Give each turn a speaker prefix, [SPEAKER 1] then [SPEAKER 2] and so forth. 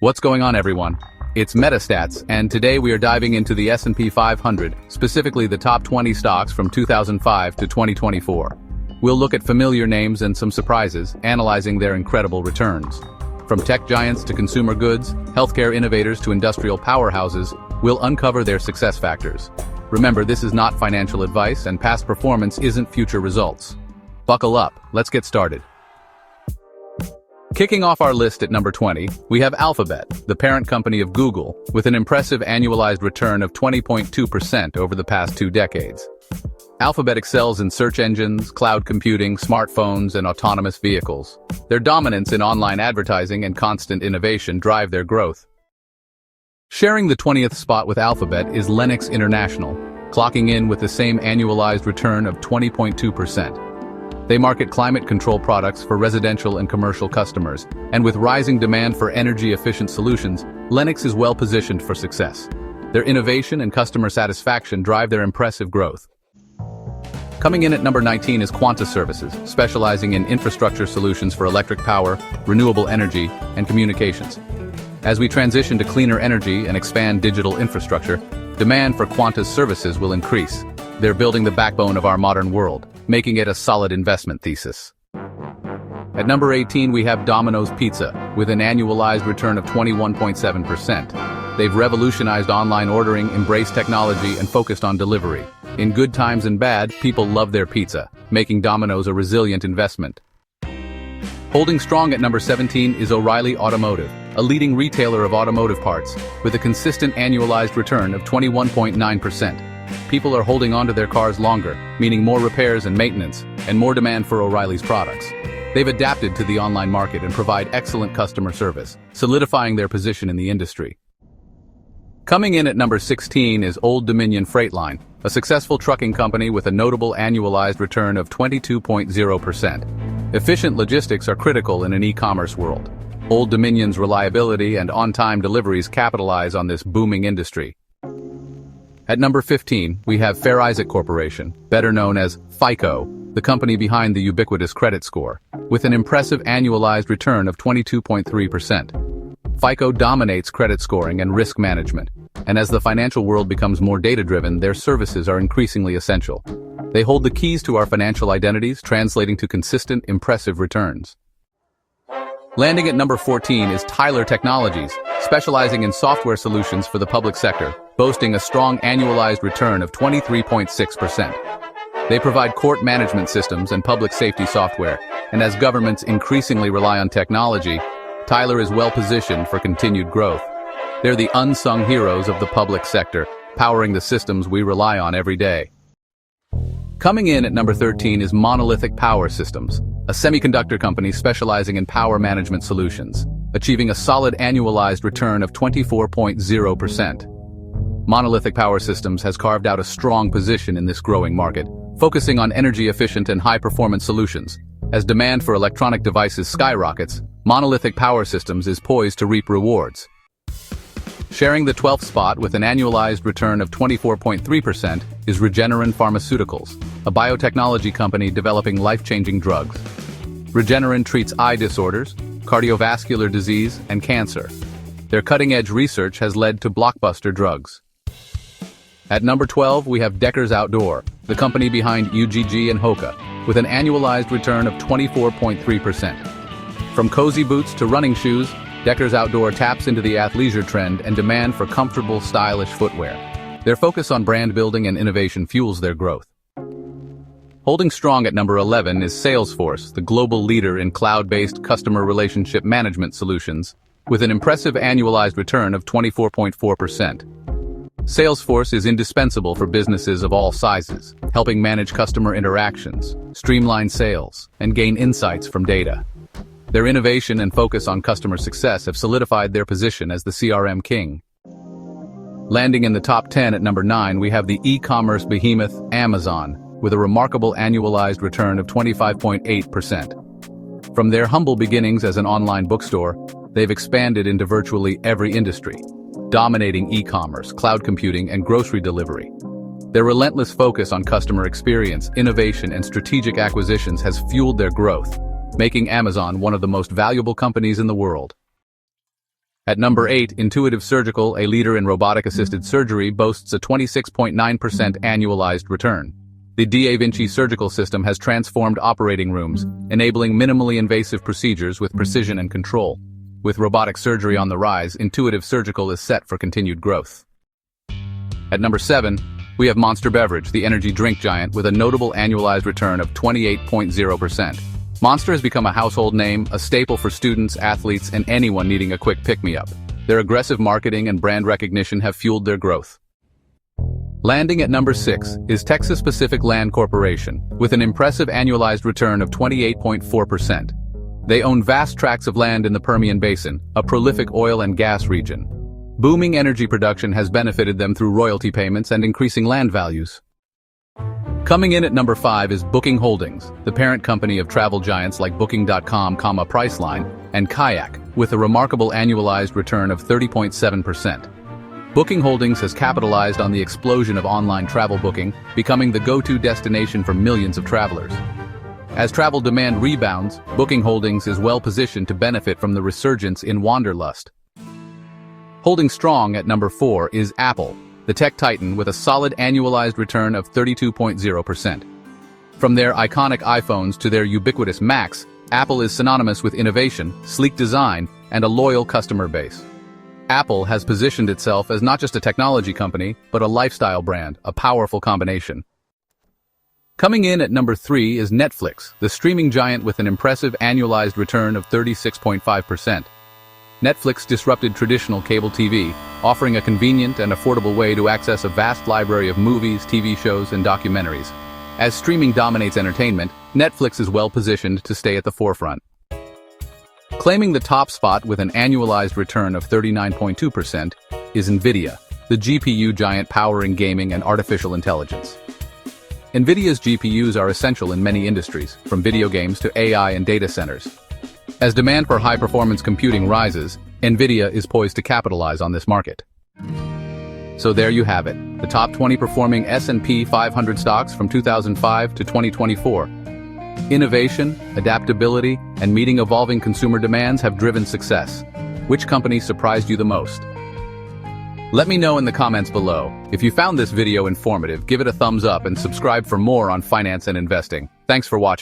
[SPEAKER 1] What's going on, everyone? It's Metastats, and today we are diving into the S&P 500, specifically the top 20 stocks from 2005 to 2024. We'll look at familiar names and some surprises, analyzing their incredible returns. From tech giants to consumer goods, healthcare innovators to industrial powerhouses, we'll uncover their success factors. Remember, this is not financial advice, and past performance isn't future results. Buckle up, let's get started. Kicking off our list at number 20, we have Alphabet, the parent company of Google, with an impressive annualized return of 20.2% over the past 2 decades. Alphabet excels in search engines, cloud computing, smartphones, and autonomous vehicles. Their dominance in online advertising and constant innovation drive their growth. Sharing the 20th spot with Alphabet is Lennox International, clocking in with the same annualized return of 20.2%. They market climate control products for residential and commercial customers, and with rising demand for energy-efficient solutions, Lennox is well-positioned for success. Their innovation and customer satisfaction drive their impressive growth. Coming in at number 19 is Quanta Services, specializing in infrastructure solutions for electric power, renewable energy, and communications. As we transition to cleaner energy and expand digital infrastructure, demand for Quanta's services will increase. They're building the backbone of our modern world, making it a solid investment thesis. At number 18, we have Domino's Pizza, with an annualized return of 21.7%. They've revolutionized online ordering, embraced technology, and focused on delivery. In good times and bad, people love their pizza, making Domino's a resilient investment. Holding strong at number 17 is O'Reilly Automotive, a leading retailer of automotive parts, with a consistent annualized return of 21.9%. People are holding onto their cars longer, meaning more repairs and maintenance, and more demand for O'Reilly's products. They've adapted to the online market and provide excellent customer service, solidifying their position in the industry. Coming in at number 16 is Old Dominion Freight Line, a successful trucking company with a notable annualized return of 22.0%. Efficient logistics are critical in an e-commerce world. Old Dominion's reliability and on-time deliveries capitalize on this booming industry. At number 15, we have Fair Isaac Corporation, better known as FICO, the company behind the ubiquitous credit score, with an impressive annualized return of 22.3%. FICO dominates credit scoring and risk management, and as the financial world becomes more data-driven, their services are increasingly essential. They hold the keys to our financial identities, translating to consistent, impressive returns. Landing at number 14 is Tyler Technologies, specializing in software solutions for the public sector, boasting a strong annualized return of 23.6%. They provide court management systems and public safety software, and as governments increasingly rely on technology, Tyler is well-positioned for continued growth. They're the unsung heroes of the public sector, powering the systems we rely on every day. Coming in at number 13 is Monolithic Power Systems, a semiconductor company specializing in power management solutions, achieving a solid annualized return of 24.0%. Monolithic Power Systems has carved out a strong position in this growing market, focusing on energy-efficient and high-performance solutions. As demand for electronic devices skyrockets, Monolithic Power Systems is poised to reap rewards. Sharing the 12th spot with an annualized return of 24.3% is Regeneron Pharmaceuticals, a biotechnology company developing life-changing drugs. Regeneron treats eye disorders, cardiovascular disease, and cancer. Their cutting-edge research has led to blockbuster drugs. At number 12, we have Deckers Outdoor, the company behind UGG and Hoka, with an annualized return of 24.3%. From cozy boots to running shoes, Deckers Outdoor taps into the athleisure trend and demand for comfortable, stylish footwear. Their focus on brand building and innovation fuels their growth. Holding strong at number 11 is Salesforce, the global leader in cloud-based customer relationship management solutions, with an impressive annualized return of 24.4%. Salesforce is indispensable for businesses of all sizes, helping manage customer interactions, streamline sales, and gain insights from data. Their innovation and focus on customer success have solidified their position as the CRM king. Landing in the top 10 at number 9, we have the e-commerce behemoth Amazon, with a remarkable annualized return of 25.8%. From their humble beginnings as an online bookstore, they've expanded into virtually every industry, dominating e-commerce, cloud computing, and grocery delivery. Their relentless focus on customer experience, innovation, and strategic acquisitions has fueled their growth, making Amazon one of the most valuable companies in the world. At number 8, Intuitive Surgical, a leader in robotic-assisted surgery, boasts a 26.9% annualized return. The Da Vinci surgical system has transformed operating rooms, enabling minimally invasive procedures with precision and control. With robotic surgery on the rise, Intuitive Surgical is set for continued growth. At number 7, we have Monster Beverage, the energy drink giant, with a notable annualized return of 28.0%. Monster has become a household name, a staple for students, athletes, and anyone needing a quick pick-me-up. Their aggressive marketing and brand recognition have fueled their growth. Landing at number 6 is Texas Pacific Land Corporation, with an impressive annualized return of 28.4%. They own vast tracts of land in the Permian Basin, a prolific oil and gas region. Booming energy production has benefited them through royalty payments and increasing land values. Coming in at number 5 is Booking Holdings, the parent company of travel giants like Booking.com, Priceline, and Kayak, with a remarkable annualized return of 30.7%. Booking Holdings has capitalized on the explosion of online travel booking, becoming the go-to destination for millions of travelers. As travel demand rebounds, Booking Holdings is well-positioned to benefit from the resurgence in wanderlust. Holding strong at number 4 is Apple, the tech titan with a solid annualized return of 32.0%. From their iconic iPhones to their ubiquitous Macs, Apple is synonymous with innovation, sleek design, and a loyal customer base. Apple has positioned itself as not just a technology company, but a lifestyle brand, a powerful combination. Coming in at number 3 is Netflix, the streaming giant with an impressive annualized return of 36.5%. Netflix disrupted traditional cable TV, offering a convenient and affordable way to access a vast library of movies, TV shows, and documentaries. As streaming dominates entertainment, Netflix is well-positioned to stay at the forefront. Claiming the top spot with an annualized return of 39.2% is NVIDIA, the GPU giant powering gaming and artificial intelligence. NVIDIA's GPUs are essential in many industries, from video games to AI and data centers. As demand for high-performance computing rises, NVIDIA is poised to capitalize on this market. So there you have it, the top 20 performing S&P 500 stocks from 2005 to 2024. Innovation, adaptability, and meeting evolving consumer demands have driven success. Which company surprised you the most? Let me know in the comments below. If you found this video informative, give it a thumbs up and subscribe for more on finance and investing. Thanks for watching.